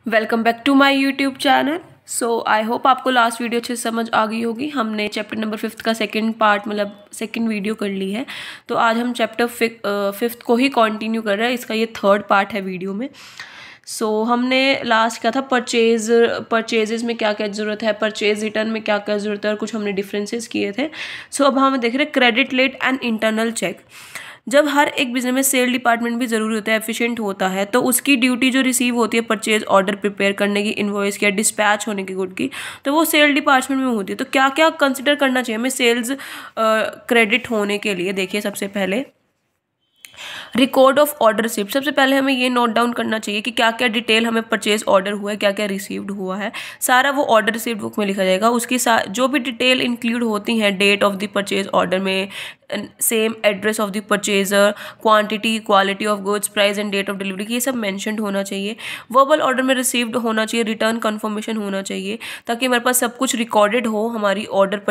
Welcome back to my YouTube channel. So I hope आपको last video अच्छे से समझ आ गई होगी। हमने चैप्टर नंबर 5 का सेकंड पार्ट मतलब सेकंड वीडियो कर ली है। तो आज हम चैप्टर 5 को ही कंटिन्यू कर रहे हैं। इसका ये थर्ड पार्ट है वीडियो में। हमने लास्ट क्या था, परचेजेस में क्या क्या ज़रूरत है, परचेज रिटर्न में क्या क्या ज़रूरत है और कुछ हमने डिफरेंसेस किए थे। अब हम देख रहे हैं credit late and internal check. जब हर एक बिजनेस में सेल डिपार्टमेंट भी ज़रूरी होता है, एफिशिएंट होता है, तो उसकी ड्यूटी जो रिसीव होती है परचेज ऑर्डर प्रिपेयर करने की, इनवॉइस या डिस्पैच होने की गुड की, तो वो सेल डिपार्टमेंट में होती है। तो क्या क्या कंसिडर करना चाहिए हमें सेल्स क्रेडिट होने के लिए? देखिए, सबसे पहले रिकॉर्ड ऑफ ऑर्डर रिसिप्ट। सबसे पहले हमें ये नोट डाउन करना चाहिए कि क्या क्या डिटेल हमें परचेज ऑर्डर हुआ है, क्या क्या रिसीव्ड हुआ है, सारा वो ऑर्डर रिसिप्ट बुक में लिखा जाएगा। उसकी जो भी डिटेल इंक्लूड होती हैं, date of the purchase order में, same address of the purchaser, quantity, quality of goods, price and date of delivery, ये सब मेंशन्ड होना चाहिए। वर्बल ऑर्डर में रिसीव्ड होना चाहिए, रिटर्न कंफर्मेशन होना चाहिए, ताकि हमारे पास सब कुछ रिकॉर्डेड हो हमारी ऑर्डर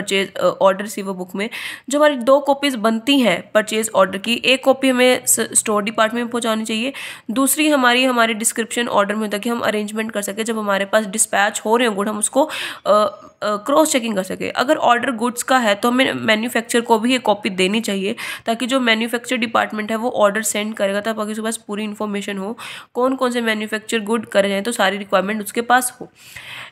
रिसीवर बुक में। जो हमारी 2 कॉपीज़ बनती हैं परचेज ऑर्डर की, एक कॉपी हमें स्टोर डिपार्टमेंट में पहुंचानी चाहिए, दूसरी हमारे डिस्क्रिप्शन ऑर्डर में, ताकि हम अरेंजमेंट कर सके जब हमारे पास डिस्पैच हो रहे हो गुड, हम उसको क्रॉस चेकिंग कर सके। अगर ऑर्डर गुड्स का है तो हमें मैन्युफैक्चर को भी एक कॉपी देनी चाहिए, ताकि जो मैन्युफैक्चर डिपार्टमेंट है वो ऑर्डर सेंड करेगा तब उसके पास पूरी इन्फॉर्मेशन हो, कौन कौन से मैन्युफैक्चर गुड करे जाए, तो सारी रिक्वायरमेंट उसके पास हो।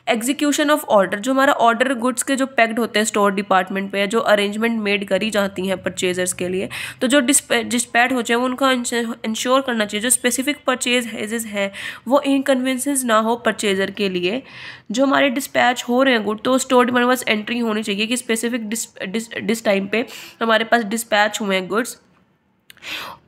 एग्जीक्यूशन ऑफ ऑर्डर, जो हमारा ऑर्डर गुड्स के जो पैक्ड होते हैं स्टोर डिपार्टमेंट पे, जो अरेंजमेंट मेड करी जाती हैं परचेजर्स के लिए, तो जो डिस्पैच हो जाए उनका इंश्योर करना चाहिए। जो स्पेसिफिक परचेज हैं वो इनकन्वीनियंस ना हो परचेजर के लिए। जो हमारे डिस्पैच हो रहे हैं गुड, तो स्टोर डिपार्टमेंट पास एंट्री होनी चाहिए कि स्पेसिफिक डिस टाइम पे हमारे पास डिस्पैच हुए हैं गुड्स,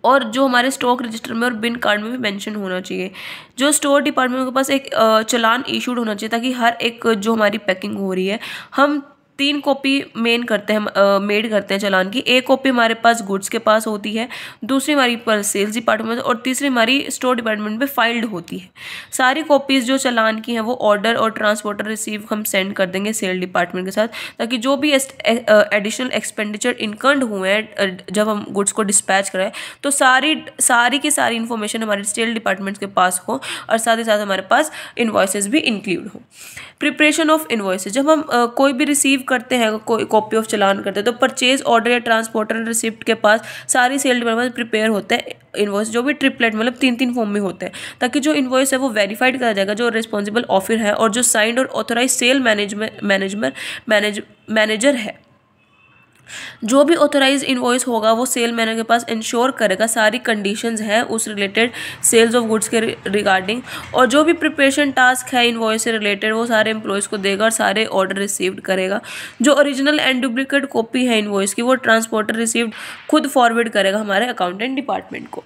और जो हमारे स्टॉक रजिस्टर में और बिन कार्ड में भी मेंशन होना चाहिए। जो स्टोर डिपार्टमेंट के पास एक चालान इशूड होना चाहिए, ताकि हर एक जो हमारी पैकिंग हो रही है, हम 3 कॉपी मेड करते हैं चालान की। एक कॉपी हमारे पास गुड्स के पास होती है, दूसरी हमारी पर सेल्स डिपार्टमेंट और तीसरी हमारी स्टोर डिपार्टमेंट में फाइल्ड होती है। सारी कॉपीज़ जो चालान की हैं वो ऑर्डर और ट्रांसपोर्टर रिसीव हम सेंड कर देंगे सेल डिपार्टमेंट के साथ, ताकि जो भी एडिशनल एक्सपेंडिचर इनकर्ड हुए हैं जब हम गुड्स को डिस्पैच कराएं, तो सारी की सारी इन्फॉर्मेशन हमारे सेल डिपार्टमेंट के पास हो, और साथ ही साथ हमारे पास इन्वॉइसेस भी इंक्लूड हो। प्रिपरेशन ऑफ इन्वॉइसेस, जब हम कोई भी रिसीव करते हैं, कोई कॉपी ऑफ चालान करते हैं, तो परचेज ऑर्डर या ट्रांसपोर्टर रिसिप्ट के पास सारी सेल डिपार्टमेंट प्रिपेयर होते हैं इन्वॉइस, जो भी ट्रिपलेट मतलब 3-3 फॉर्म में होते हैं, ताकि जो इन्वॉइस है वो वेरीफाइड करा जाएगा, जो रिस्पॉन्सिबल ऑफिसर है और जो साइंड और ऑथोराइज सेल मैनेजर है। जो भी ऑथोराइज इनवॉइस होगा वो सेल मैनेजर के पास इंश्योर करेगा सारी कंडीशंस हैं उस रिलेटेड सेल्स ऑफ गुड्स के रिगार्डिंग, और जो भी प्रिपरेशन टास्क है इनवॉइस से रिलेटेड वो सारे एम्प्लॉयज़ को देगा और सारे ऑर्डर रिसीव्ड करेगा। जो ओरिजिनल एंड डुप्लीकेट कॉपी है इनवॉइस की, वो ट्रांसपोर्टर रिसीव्ड खुद फॉरवर्ड करेगा हमारे अकाउंटेंट डिपार्टमेंट को।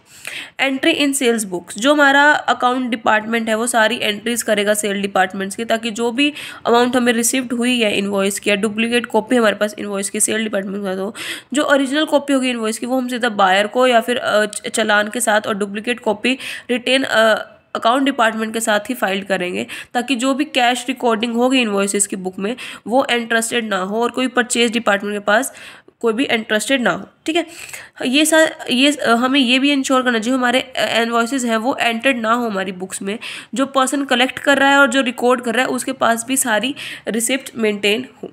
एंट्री इन सेल्स बुक्स, जो हमारा अकाउंट डिपार्टमेंट है वो सारी एंट्रीज करेगा सेल डिपार्टमेंट्स की, ताकि जो भी अमाउंट हमें रिसीव्ड हुई है इनवॉइस की या डुप्लीकेट कॉपी हमारे पास इनवॉइस की सेल डिपार्टमेंट का, तो जो ओरिजिनल कॉपी होगी इनवॉइस की वो हम सीधा बायर को या फिर चालान के साथ, और duplicate copy retain account department के साथ ही फाइल करेंगे, ताकि जो भी कैश रिकॉर्डिंग होगी इनवॉइसेस की बुक में वो इंटरेस्टेड ना हो और कोई परचेज डिपार्टमेंट के पास कोई भी इंटरेस्टेड ना हो। ठीक है, ये हमें ये भी इंश्योर करना चाहिए हमारे इनवॉइसेस हैं वो एंटर्ड ना हो हमारी बुक्स में। जो पर्सन कलेक्ट कर रहा है और जो रिकॉर्ड कर रहा है उसके पास भी सारी रिसिप्ट मेंटेन हो।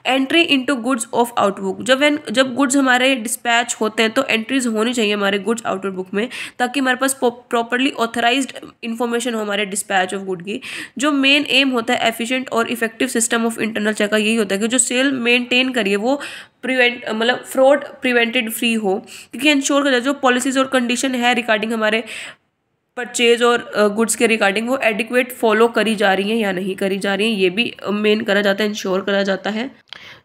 एंट्री इनटू गुड्स ऑफ आउटबुक, जब गुड्स हमारे डिस्पैच होते हैं तो एंट्रीज होनी चाहिए हमारे गुड्स आउटर बुक में, ताकि हमारे पास प्रॉपरली ऑथराइज्ड इन्फॉर्मेशन हो हमारे डिस्पैच ऑफ गुड की। जो मेन एम होता है एफिशिएंट और effective system of internal check का यही होता है कि जो सेल मेंटेन करिए वो मतलब फ्रॉड प्रिवेंटेड फ्री हो, क्योंकि इंश्योर कर जो पॉलिसीज और कंडीशन है रिगार्डिंग हमारे परचेज और गुड्स के रिगार्डिंग वो एडिक्वेट फॉलो करी जा रही हैं या नहीं करी जा रही हैं, ये भी मेन करा जाता है, इंश्योर करा जाता है।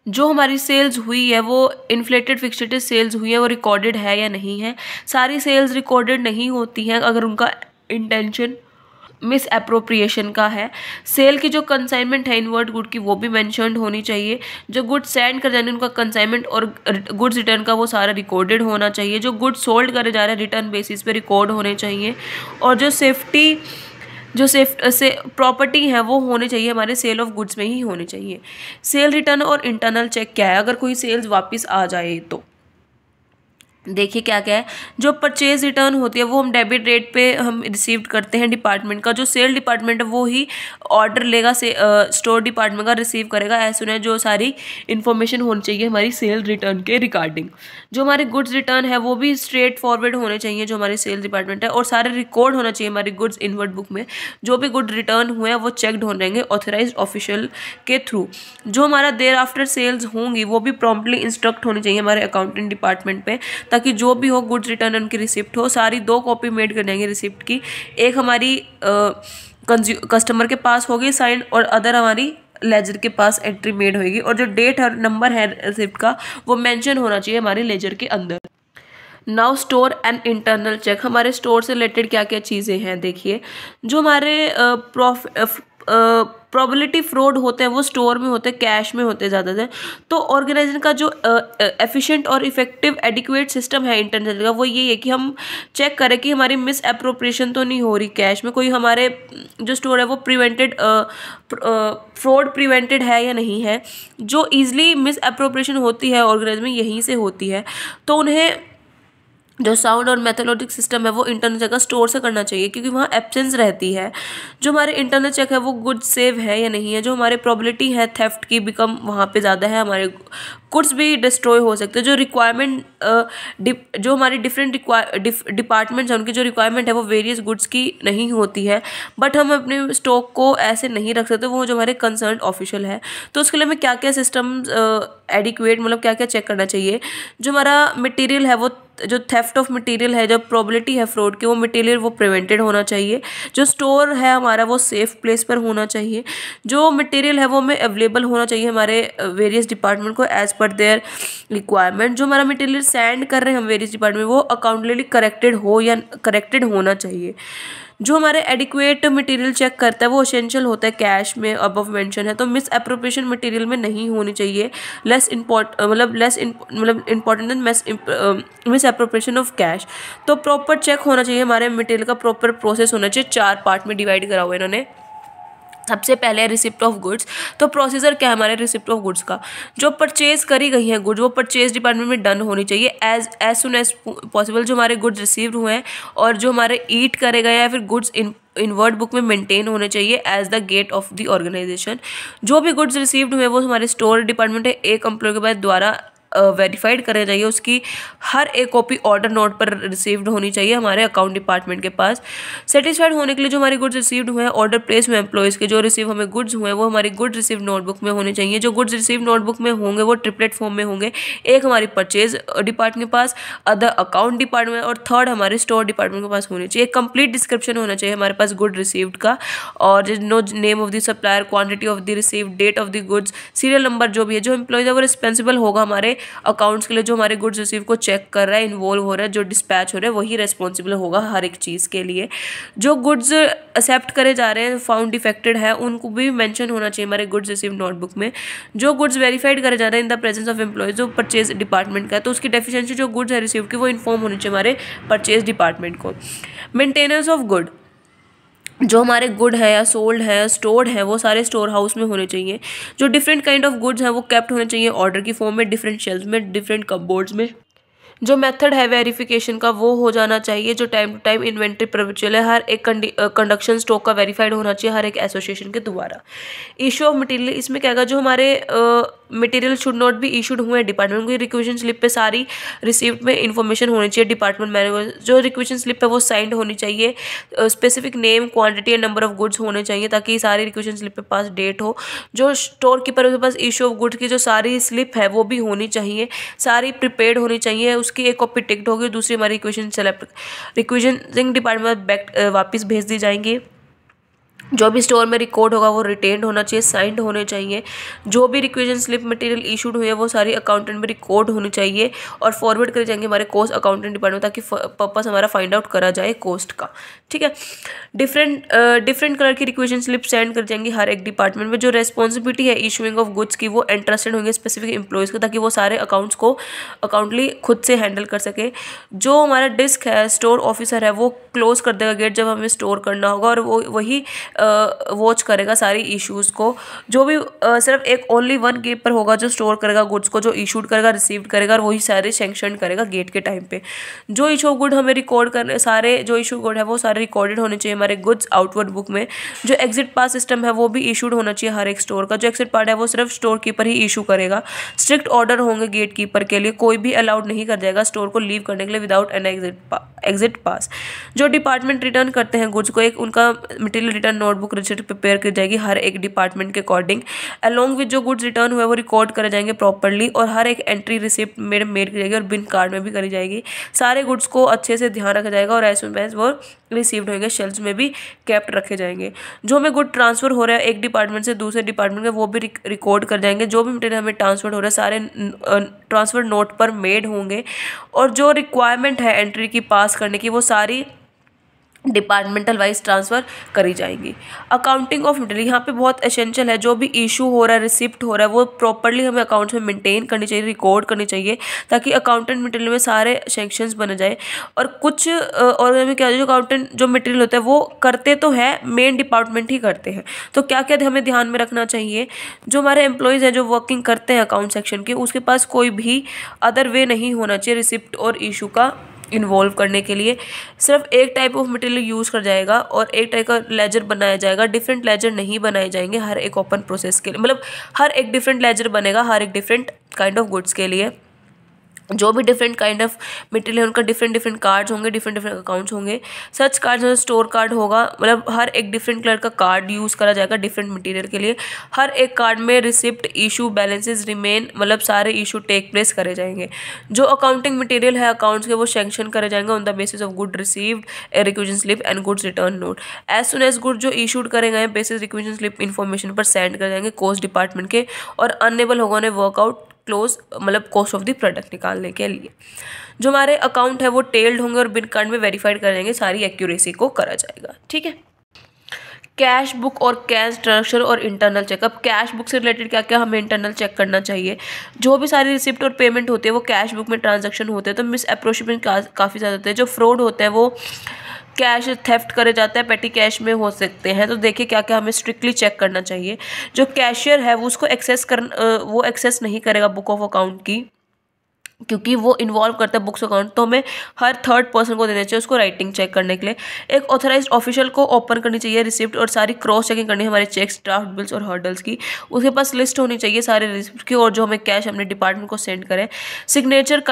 जो हमारी सेल्स हुई है वो इन्फ्लेटेड फिक्सेड सेल्स हुई है वो रिकॉर्डेड है या नहीं है। सारी सेल्स रिकॉर्डेड नहीं होती हैं अगर उनका इंटेंशन मिस एप्रोप्रिएशन का है। सेल की जो कंसाइनमेंट है इनवर्ड गुड की वो भी मेंशन्ड होनी चाहिए। जो गुड्स सेंड कर जाने उनका कंसाइनमेंट और गुड्स रिटर्न का वो सारा रिकॉर्डेड होना चाहिए। जो गुड्स सोल्ड करे जा रहे हैं रिटर्न बेसिस पे रिकॉर्ड होने चाहिए। और जो प्रॉपर्टी है वो होनी चाहिए हमारे सेल ऑफ गुड्स में ही होनी चाहिए। सेल रिटर्न और इंटरनल चेक क्या है, अगर कोई सेल्स वापस आ जाए तो देखिए क्या क्या है। जो परचेज रिटर्न होती है वो हम डेबिट रेट पे हम रिसीव करते हैं डिपार्टमेंट का। जो सेल डिपार्टमेंट है वो ही ऑर्डर लेगा से स्टोर डिपार्टमेंट का रिसीव करेगा। ऐसे सुना जो सारी इन्फॉर्मेशन होनी चाहिए हमारी सेल रिटर्न के रिगार्डिंग। जो हमारे गुड्स रिटर्न है वो भी स्ट्रेट फॉरवर्ड होने चाहिए जो हमारी सेल डिपार्टमेंट है, और सारे रिकॉर्ड होना चाहिए हमारी गुड्स इनवर्ड बुक में। जो भी गुड रिटर्न हुए हैं वो चेकड हो रहेंगे ऑथराइज ऑफिशियल के थ्रू। जो हमारा देर आफ्टर सेल्स होंगी वो भी प्रॉम्प्टली इंस्ट्रक्ट होनी चाहिए हमारे अकाउंटेंट डिपार्टमेंट पे, ताकि जो भी हो गुड्स रिटर्न उनकी रिसिप्ट हो सारी 2 कॉपी मेड कर देंगे रिसिप्ट की। एक हमारी कस्टमर के पास होगी साइन, और अदर हमारी लेजर के पास एंट्री मेड होगी, और जो डेट और नंबर है रिसिप्ट का वो मेंशन होना चाहिए हमारे लेजर के अंदर। Now store and internal check. हमारे स्टोर से रिलेटेड क्या क्या चीज़ें हैं देखिए। जो हमारे प्रोबेबिलिटी फ्रॉड होते हैं वो स्टोर में होते हैं, कैश में होते हैं ज़्यादातर। तो ऑर्गेनाइजेशन का जो एफिशिएंट और इफेक्टिव एडिक्वेट सिस्टम है इंटरनल का वो ये है कि हम चेक करें कि हमारी मिस एप्रोप्रिएशन तो नहीं हो रही कैश में, कोई हमारे जो स्टोर है वो प्रिवेंटेड फ्रॉड प्रिवेंटेड है या नहीं है। जो ईजिली मिस एप्रोप्रिएशन होती है ऑर्गेनाइजेशन में यहीं से होती है, तो उन्हें जो साउंड और मैथोलॉजिक सिस्टम है वो इंटरनल चेक का स्टोर से करना चाहिए, क्योंकि वहाँ एब्सेंस रहती है। जो हमारे इंटरनल चेक है वो गुड सेव है या नहीं है। जो हमारे प्रोबेबिलिटी है थेफ्ट की बिकम वहाँ पे ज़्यादा है, हमारे गुड्स भी डिस्ट्रॉय हो सकते हैं। जो रिक्वायरमेंट जो हमारी डिफरेंट डिपार्टमेंट्स हैं उनकी जो रिक्वायरमेंट है वो वेरियस गुड्स की नहीं होती है, बट हम अपने स्टॉक को ऐसे नहीं रख सकते, वो जो हमारे कंसर्न ऑफिशियल है। तो उसके लिए हमें क्या क्या सिस्टम एडिक्वेट मतलब क्या क्या चेक करना चाहिए। जो हमारा मटेरियल है वो जो थेफ्ट ऑफ मटेरियल है, जो प्रोबेबिलिटी है फ्रॉड की, वो मटेरियल वो प्रिवेंटेड होना चाहिए। जो स्टोर है हमारा वो सेफ प्लेस पर होना चाहिए। जो मटेरियल है वो हमें अवेलेबल होना चाहिए हमारे वेरियस डिपार्टमेंट को एज पर देयर रिक्वायरमेंट। जो हमारा मटेरियल सेंड कर रहे हैं हम वेरियस डिपार्टमेंट वो अकाउंटेबली करेक्टेड हो या करेक्टेड होना चाहिए। जो हमारे एडिक्वेट मटेरियल चेक करता है वो एसेंशियल होता है कैश में, अबव मेंशन है। तो मिस एप्रोप्रिएशन मटेरियल में नहीं होनी चाहिए, less important than misappropriation of cash. तो प्रॉपर चेक होना चाहिए हमारे मटेरियल का, प्रॉपर प्रोसेस होना चाहिए। 4 पार्ट में डिवाइड करा हुआ है इन्होंने। सबसे पहले रिसिप्ट ऑफ गुड्स। तो प्रोसीजर क्या है हमारे रिसिप्ट ऑफ गुड्स का। जो परचेज करी गई है गुड्स वो परचेज डिपार्टमेंट में डन होनी चाहिए एज सुन एज पॉसिबल। जो हमारे गुड्स रिसीव्ड हुए हैं और जो हमारे ईट करे गए या फिर गुड्स इनवर्ड बुक में मेंटेन होने चाहिए as the gate of the organisation. जो भी गुड्स रिसीव्ड हुए वो हमारे स्टोर डिपार्टमेंट है एक एम्प्लॉय के बाद द्वारा वेरीफाइड करना चाहिए। उसकी हर एक कॉपी ऑर्डर नोट पर रिसीव्ड होनी चाहिए हमारे अकाउंट डिपार्टमेंट के पास। सेटिस्फाइड होने के लिए जो हमारे गुड्स रिसीव्ड हुए हैं ऑर्डर प्लेस में एम्प्लॉयज़ के जो रिसीव हमें गुड्स हुए हैं वो हमारी गुड रिसीव नोटबुक में होने चाहिए। जो गुड्स रिसीव नोटबुक में होंगे वो ट्रिपलेट फॉर्म में होंगे। एक हमारी परचेज डिपार्टमेंट के पास, अदर अकाउंट डिपार्टमेंट, और थर्ड हमारे स्टोर डिपार्टमेंट के पास होनी चाहिए। कंप्लीट डिस्क्रिप्शन होना चाहिए हमारे पास गुड रिसीव्ड का, और no name of the supplier, quantity of the receive, date of the goods, serial number जो भी है। जो एम्प्लॉयज़ है वो रिस्पॉन्सिबल होगा हमारे अकाउंट्स के लिए, जो हमारे गुड्स रिसीव को चेक कर रहा है, इन्वॉल्व हो रहा है, जो डिस्पैच हो रहा है वही रेस्पॉन्सिबल होगा हर एक चीज़ के लिए। जो गुड्स एक्सेप्ट करे जा रहे हैं फाउंड डिफेक्टेड है उनको भी मेंशन होना चाहिए हमारे गुड्स रिसीव नोटबुक में। जो गुड्स वेरीफाइड करे जा रहे हैं in the presence of employees जो परचेज डिपार्टमेंट का है, तो उसकी डेफिशिएंसी जो गुड्स है रिसीव की वो इन्फॉर्म होनी चाहिए हमारे परचेज डिपार्टमेंट को। Maintenance of good. जो हमारे गुड है या सोल्ड है स्टोर्ड है वो सारे स्टोर हाउस में होने चाहिए। जो डिफरेंट काइंड ऑफ गुड्स हैं वो केप्ट होने चाहिए ऑर्डर की फॉर्म में, डिफरेंट शेल्फ में, डिफरेंट कपबोर्ड्स में। जो मेथड है वेरिफिकेशन का वो हो जाना चाहिए। जो टाइम टू टाइम इन्वेंट्री परचुअल है हर एक कंडक्शन स्टॉक का वेरीफाइड होना चाहिए हर एक एसोसिएशन के द्वारा। इशू ऑफ मटेरियल, इसमें क्या होगा जो हमारे मटेरियल शुड नॉट भी इशूड हुए हैं डिपार्टमेंट को। रिक्वेशन स्लिप पे सारी रिसीप्ट में इन्फॉर्मेशन होनी चाहिए डिपार्टमेंट मैनेजर। जो रिक्वेशन स्लिप है वो साइंड होनी चाहिए, specific name, quantity and number of goods होने चाहिए ताकि सारी रिक्वेशन स्लिप पे पास डेट हो। जो स्टोर कीपर के पास इशू ऑफ गुड्स की जो सारी स्लिप है वो भी होनी चाहिए, सारी प्रिपेयर्ड होनी चाहिए। उसकी एक कॉपी टिक्ड होगी, दूसरी हमारी रिक्वेशन डिपार्टमेंट वापस भेज दी जाएंगी। जो भी स्टोर में रिकॉर्ड होगा वो रिटेन्ड होना चाहिए, साइंड होने चाहिए। जो भी रिक्वेशन स्लिप मटेरियल इशूड हुई है वो सारी अकाउंटेंट में रिकॉर्ड होनी चाहिए और फॉरवर्ड करे जाएंगे हमारे कॉस्ट अकाउंटेंट डिपार्टमेंट ताकि पर्पस हमारा फाइंड आउट करा जाए कॉस्ट का। ठीक है, डिफरेंट कलर की रिक्वेशन स्लिप सेंड कर जाएंगी हर एक डिपार्टमेंट में। जो रेस्पॉन्सिबिलिटी है इशूइंग ऑफ गुड्स की वो इंटरेस्टेड होंगे स्पेसिफिक एम्प्लॉयज़ को ताकि वो सारे अकाउंट्स को अकाउंटली खुद से हैंडल कर सके। जो हमारा डिस्क है स्टोर ऑफिसर है वो क्लोज कर देगा गेट जब हमें स्टोर करना होगा और वो वही वॉच करेगा सारी इश्यूज़ को। जो भी सिर्फ एक ओनली वन कीपर होगा जो स्टोर करेगा गुड्स को, जो इशूड करेगा, रिसीव करेगा और वही सारे सेंक्शन करेगा गेट के टाइम पे। जो इशू गुड हमें रिकॉर्ड करने, सारे जो इशू गुड है वो सारे रिकॉर्डेड होने चाहिए हमारे गुड्स आउटवर्ड बुक में। जो एग्जिट पास सिस्टम है वो भी इशूड होना चाहिए हर एक स्टोर का। जो एग्जिट पार्ट है वो सिर्फ स्टोर कीपर ही इशू करेगा। स्ट्रिक्ट ऑर्डर होंगे गेट कीपर के लिए, कोई भी अलाउड नहीं कर जाएगा स्टोर को लीव करने के लिए विदाउट एन एग्जिट पास। जो डिपार्टमेंट रिटर्न करते हैं गुड्स को, एक उनका material return notebook register prepare की जाएगी हर एक डिपार्टमेंट के अकॉर्डिंग। अलॉन्ग विद जो गुड्स रिटर्न हुए वो रिकॉर्ड करे जाएंगे प्रॉपर्ली और हर एक एंट्री रिसिप्ट मेड की जाएगी और बिन कार्ड में भी करी जाएगी। सारे गुड्स को अच्छे से ध्यान रखा जाएगा और एज सून एज वो रिसीव्ड होंगे शेल्फ्स में भी कैप्ट रखे जाएंगे। जो हमें गुड ट्रांसफर हो रहा है एक डिपार्टमेंट से दूसरे डिपार्टमेंट में वो भी रिकॉर्ड कर जाएंगे। जो भी मटेरियल हमें ट्रांसफर हो रहा है सारे ट्रांसफर नोट पर मेड होंगे और जो रिक्वायरमेंट है एंट्री की पास करने की वो सारी डिपार्टमेंटल वाइज ट्रांसफ़र करी जाएंगी। अकाउंटिंग ऑफ मटेरियल यहाँ पे बहुत एसेंशियल है। जो भी इशू हो रहा है, रिसिप्ट हो रहा है, वो प्रॉपर्ली हमें अकाउंट्स में मेंटेन करनी चाहिए, रिकॉर्ड करनी चाहिए ताकि अकाउंटेंट मटेरियल में सारे सेक्शंस बन जाए। और कुछ और हमें क्या, जो अकाउंटेंट जो मटेरियल होता है वो करते तो है मेन डिपार्टमेंट ही करते हैं। तो क्या क्या हमें ध्यान में रखना चाहिए, जो हमारे एम्प्लॉयज़ हैं जो वर्किंग करते हैं अकाउंट सेक्शन के, उसके पास कोई भी अदर वे नहीं होना चाहिए रिसिप्ट और इशू का इन्वॉल्व करने के लिए। सिर्फ एक टाइप ऑफ मटेरियल यूज़ कर जाएगा और एक टाइप का लेजर बनाया जाएगा। डिफरेंट लेजर नहीं बनाए जाएंगे हर एक ओपन प्रोसेस के लिए, मतलब हर एक डिफरेंट लेजर बनेगा हर एक डिफरेंट काइंड ऑफ गुड्स के लिए। जो भी डिफरेंट काइंड ऑफ मटेरियल है उनका डिफरेंट कार्ड्स होंगे, डिफरेंट अकाउंट्स होंगे। सच कार्ड जो स्टोर कार्ड होगा, मतलब हर एक डिफरेंट कलर का कार्ड यूज़ करा जाएगा डिफरेंट मटेरियल के लिए। हर एक कार्ड में रिसिप्ट, इशू, बैलेंसेस, रिमेन, मतलब सारे इशू टेक प्लेस करे जाएंगे। जो अकाउंटिंग मटेरियल है अकाउंट्स के वो सेंक्शन करे जाएंगे on the basis of good received, requisition slip and goods return note. As soon as good जो इशूड करे गए बेसिस रिक्विजिशन स्लिप इन्फॉर्मेशन पर सेंड कर जाएंगे कॉस्ट डिपार्टमेंट के और अनएबल होगा उन्हें वर्कआउट क्लोज, मतलब कॉस्ट ऑफ द प्रोडक्ट निकालने के लिए। जो हमारे अकाउंट है वो टेल्ड होंगे और बिन कार्ड में वेरीफाइड कर जाएंगे, सारी एक्यूरेसी को करा जाएगा। ठीक है। कैश बुक और कैश ट्रांसफर और इंटरनल चेकअप। कैश बुक से रिलेटेड क्या क्या हमें इंटरनल चेक करना चाहिए। जो भी सारी रिसिप्ट और पेमेंट होती है वो कैश बुक में ट्रांजैक्शन होते हैं तो मिस अप्रोचमेंट काफ़ी ज़्यादा होते हैं। जो फ्रॉड होते हैं वो कैश थेफ्ट करे जाता है, पेटी कैश में हो सकते हैं। तो देखिए क्या क्या हमें स्ट्रिक्टली चेक करना चाहिए। जो कैशियर है वो उसको वो एक्सेस नहीं करेगा बुक ऑफ अकाउंट की, क्योंकि वो इन्वॉल्व करता है बुक्स अकाउंट। तो हमें हर थर्ड पर्सन को देना चाहिए उसको राइटिंग चेक करने के लिए। एक ऑथराइज्ड ऑफिशियल को ओपन करनी चाहिए रिसिप्ट और सारी क्रॉस चेकिंग करनी है हमारे चेक्स, ड्राफ्ट, बिल्स और हर्डल्स की। उसके पास लिस्ट होनी चाहिए सारे रिसिप्ट की और जो हमें कैश हमने डिपार्टमेंट को सेंड करें। सिग्नेचर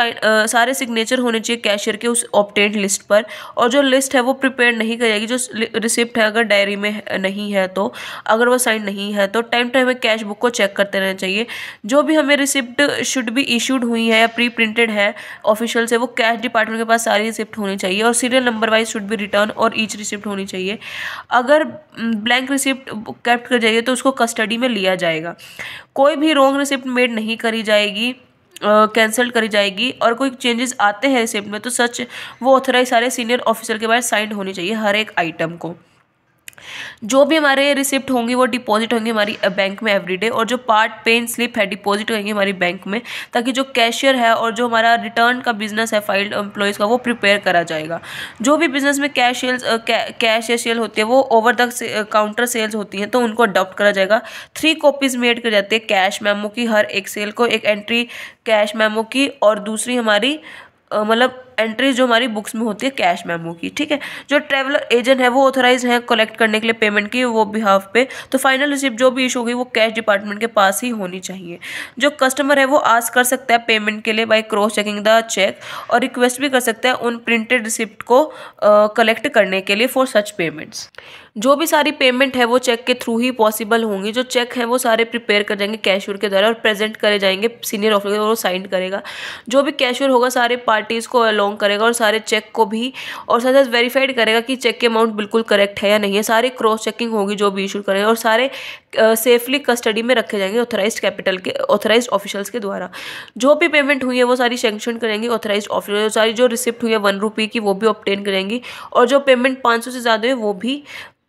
सारे सिग्नेचर होने चाहिए कैशियर के उस ऑब्टेन्ड लिस्ट पर। और जो लिस्ट है वो प्रिपेयर नहीं करेगी। जो रिसिप्ट है अगर डायरी में नहीं है तो, अगर वो साइन नहीं है तो टाइम टाइम में कैश बुक को चेक करते रहना चाहिए। जो भी हमें रिसिप्ट शुड बी इशूड हुई है या प्री प्रिंटेड है ऑफिशियल से, वो कैश डिपार्टमेंट के पास सारी रिसिप्ट होनी चाहिए और serial number wise should be return और ईच रिसिप्ट होनी चाहिए। अगर ब्लैंक रिसिप्ट कैप्ट कर जाइए तो उसको कस्टडी में लिया जाएगा। कोई भी रॉन्ग रिसिप्ट मेड नहीं करी जाएगी, कैंसिल करी जाएगी। और कोई चेंजेस आते हैं रिसिप्ट में तो सच वो ऑथराइज सारे सीनियर ऑफिसर के पास साइन होनी चाहिए हर एक आइटम को। जो भी हमारे रिसिप्ट होंगी वो डिपॉजिट होंगी हमारी बैंक में एवरीडे और जो पार्ट पेन स्लिप है डिपॉजिट होंगी हमारी बैंक में, ताकि जो कैशियर है और जो हमारा रिटर्न का बिजनेस है फाइल्ड एम्प्लॉयज़ का वो प्रिपेयर करा जाएगा। जो भी बिजनेस में कैश या सेल होती है वो ओवर द काउंटर सेल्स होती हैं तो उनको अडॉप्ट करा जाएगा। 3 कॉपीज़ मेड कर जाती है कैश मेमो की हर एक सेल को, एक एंट्री कैश मेमो की और दूसरी हमारी मतलब एंट्रीज जो हमारी बुक्स में होती है कैश मेमो की। ठीक है। जो ट्रैवलर एजेंट है वो ऑथराइज है कलेक्ट करने के लिए पेमेंट की वो बिहाफ पे। तो फाइनल रिसिप्ट जो भी इशू होगी वो कैश डिपार्टमेंट के पास ही होनी चाहिए। जो कस्टमर है वो आस्क कर सकता है पेमेंट के लिए by cross checking the cheque और रिक्वेस्ट भी कर सकता है उन प्रिंटेड रिसिप्ट को कलेक्ट करने के लिए फॉर सच पेमेंट्स। जो भी सारी पेमेंट है वो चेक के थ्रू ही पॉसिबल होंगी। जो चेक है वो सारे प्रिपेयर कर जाएंगे कैशियर के द्वारा और प्रेजेंट करे जाएंगे सीनियर ऑफिसर और वो साइन करेगा। जो भी कैशियर होगा सारे पार्टीज़ को अलोंग करेगा और सारे चेक को भी और साथ साथ वेरीफाइड करेगा कि चेक के अमाउंट बिल्कुल करेक्ट है या नहीं है। सारी क्रॉस चेकिंग होगी जो भी इशू करेंगे और सारे सेफली कस्टडी में रखे जाएंगे ऑथराइज्ड ऑफिशियल्स के द्वारा। जो भी पेमेंट हुई है वो सारी सेंक्शन करेंगे ऑथराइज्ड ऑफिशियल। सारी जो रिसिप्ट हुई है 1 रुपये की वो भी ऑब्टेन करेंगी और जो पेमेंट 500 से ज़्यादा है वो भी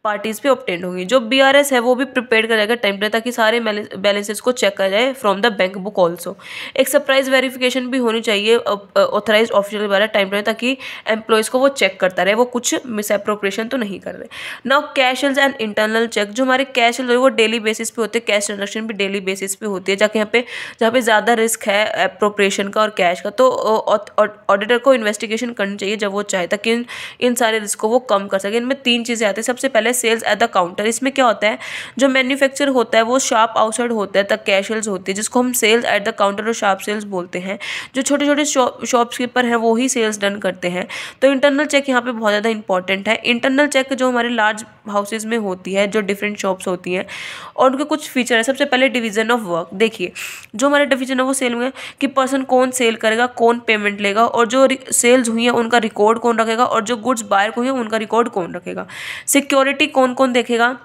पार्टीज पे ऑब्टेन होगी। जो BRS है वो भी प्रिपेयर कर जाएगा टाइम पे ताकि सारे बैलेंसेस को चेक करा जाए from the bank book also. एक सरप्राइज वेरिफिकेशन भी होनी चाहिए ऑथराइज ऑफिशियल द्वारा टाइम पे ताकि एम्प्लॉयज़ को वो चेक करता रहे वो कुछ मिस एप्रोप्रिएशन तो नहीं कर रहे। नाउ कैशल्स एंड इंटरनल चेक, जो हमारे कैशल्स वो डेली बेसिस पे होते हैं, कैश ट्रांजेक्शन भी डेली बेसिस पे होती है जाके जहाँ पे ज़्यादा रिस्क है एप्रोप्रिएशन का और कैश का, तो ऑडिटर को इन्वेस्टिगेशन करनी चाहिए जब वो चाहे ताकि इन सारे रिस्क को वो कम कर सके। इनमें 3 चीज़ें आती हैं। सबसे पहले सेल्स एट द काउंटर, इसमें क्या होता है जो मैन्युफैक्चर होता है वो शार्प आउटसाइड होता है तक कैशल्स होती है जिसको हम सेल्स एट द काउंटर और शार्प सेल्स बोलते हैं। जो छोटे छोटे शॉपकीपर हैं वो ही सेल्स डन करते हैं। तो इंटरनल चेक यहाँ पे बहुत ज़्यादा इंपॉर्टेंट है। इंटरनल चेक जो हमारे लार्ज हाउसेज में होती है, जो डिफरेंट शॉप्स होती हैं, और उनके कुछ फीचर है। सबसे पहले डिवीजन ऑफ वर्क, देखिए जो हमारे डिवीजन है वो सेल में कि पर्सन कौन सेल करेगा, कौन पेमेंट लेगा, और जो सेल्स हुई है उनका रिकॉर्ड कौन रखेगा, और जो गुड्स बायर को हुई है उनका रिकॉर्ड कौन रखेगा। सिक्योरिटी कौन कौन देखेगा,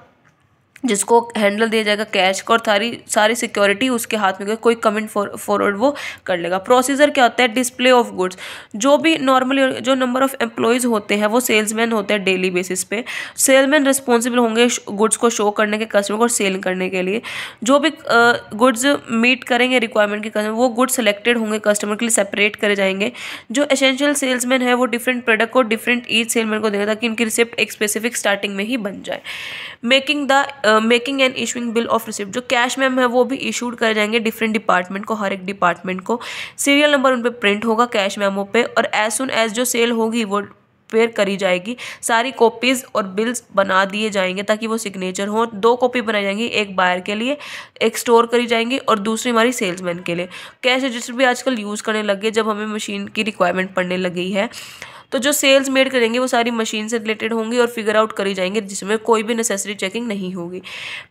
जिसको हैंडल दिया जाएगा कैश का, और सारी सिक्योरिटी उसके हाथ में, कोई कमेंट फॉरवर्ड वो कर लेगा। प्रोसीजर क्या होता है, डिस्प्ले ऑफ गुड्स, जो भी नॉर्मली जो नंबर ऑफ एम्प्लॉयज़ होते हैं वो सेल्समैन होते हैं डेली बेसिस पे। सेल्समैन रिस्पॉन्सिबल होंगे गुड्स को शो करने के कस्टमर को सेल करने के लिए। जो भी गुड्स मीट करेंगे रिक्वायरमेंट के कस्टमर, वो गुड्स सेलेक्टेड होंगे कस्टमर के लिए, सेपरेट करे जाएंगे। जो एसेंशियल सेल्समैन है वो डिफरेंट प्रोडक्ट को डिफरेंट ईच सेलमैन को देगा ताकि इनकी रिसिप्ट एक स्पेसिफिक स्टार्टिंग में ही बन जाए। Making and issuing bill of receipt, जो कैश मैम है वो भी इशूड करे जाएंगे डिफरेंट डिपार्टमेंट को, हर एक डिपार्टमेंट को। सीरियल नंबर उन पे प्रिंट होगा कैश मैमो पे, और एज सुन एज जो सेल होगी वो प्रिपेयर करी जाएगी। सारी कॉपीज़ और बिल्स बना दिए जाएंगे ताकि वो सिग्नेचर हो। 2 कॉपी बनाई जाएंगी, एक बायर के लिए, एक स्टोर करी जाएंगी और दूसरी हमारी सेल्समैन के लिए। कैश रजिस्टर भी आजकल यूज़ करने लग गए जब हमें मशीन की रिक्वायरमेंट पड़ने लगी है। तो जो सेल्स मेड करेंगे वो सारी मशीन से रिलेटेड होंगी और फिगर आउट करी जाएंगे जिसमें कोई भी नेसेसरी चेकिंग नहीं होगी।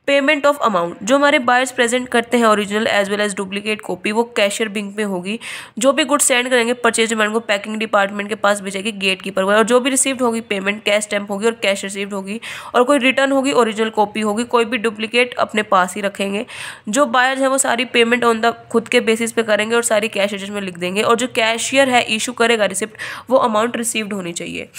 पेमेंट ऑफ अमाउंट, जो हमारे बायर्स प्रेजेंट करते हैं original as well as duplicate copy, वो कैशियर बिंक में होगी। जो भी गुड्स सेंड करेंगे परचेज डिपार्टमेंट को पैकिंग डिपार्टमेंट के पास भेजेगी गेट कीपर को, और जो भी रिसीव्ड होगी पेमेंट कैश स्टैम्प होगी और कैश रिसीव्ड होगी, और कोई रिटर्न होगी ओरिजिनल कॉपी होगी, कोई भी डुप्लीकेट अपने पास ही रखेंगे। जो बायर्स हैं वो सारी पेमेंट ऑन द खुद के बेसिस पे करेंगे और सारी कैश रजिस्टर में लिख देंगे, और जो कैशियर है इशू करेगा रिसिप्ट वो अमाउंट रिसीव्ड होनी चाहिए।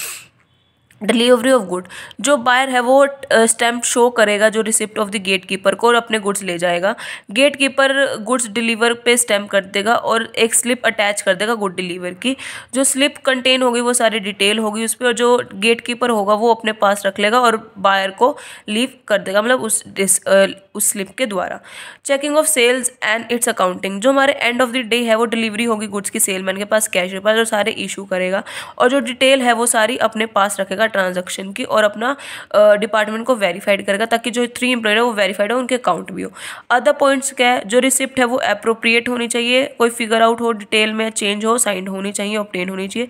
डिलीवरी ऑफ गुड, जो बायर है वो स्टैम्प शो करेगा जो receipt of the gatekeeper को और अपने गुड्स ले जाएगा। गेट कीपर गुड्स डिलीवर पे स्टैम्प कर देगा और एक स्लिप अटैच कर देगा गुड डिलीवर की। जो स्लिप कंटेन होगी वो सारी डिटेल होगी उस पर, और जो गेट कीपर होगा वो अपने पास रख लेगा और बायर को लीव कर देगा, मतलब उस स्लिप के द्वारा। Checking of sales and its accounting, जो हमारे एंड ऑफ द डे है वो डिलीवरी होगी गुड्स की सेलमैन के पास, कैश के पास, और सारे इशू करेगा, और जो डिटेल है वो सारी अपने पास रखेगा ट्रांजैक्शन की, और अपना डिपार्टमेंट को वेरीफाइड करेगा ताकि जो 3 एम्प्लॉयर है वो वेरीफाइड हो, उनके अकाउंट भी हो। अदर पॉइंट्स क्या है, जो रिसिप्ट है वो अप्रोप्रिएट होनी चाहिए, कोई फिगर आउट हो, डिटेल में चेंज हो, साइंड होनी चाहिए, ऑब्टेन होनी चाहिए।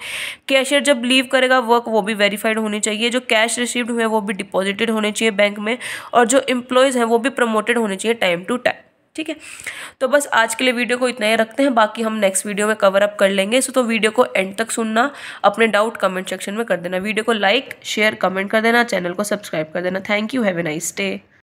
कैशियर जब लीव करेगा वर्क वो भी वेरीफाइड होनी चाहिए। जो कैश रिसीव्ड हुए वो भी डिपॉजिटेड होने चाहिए बैंक में, और जो एम्प्लॉयज़ हैं वो भी प्रमोटेड होने चाहिए टाइम टू टाइम। ठीक है, तो बस आज के लिए वीडियो को इतना ही रखते हैं, बाकी हम नेक्स्ट वीडियो में कवर अप कर लेंगे। तो वीडियो को एंड तक सुनना, अपने डाउट कमेंट सेक्शन में कर देना, वीडियो को लाइक शेयर कमेंट कर देना, चैनल को सब्सक्राइब कर देना। Thank you, have a nice day.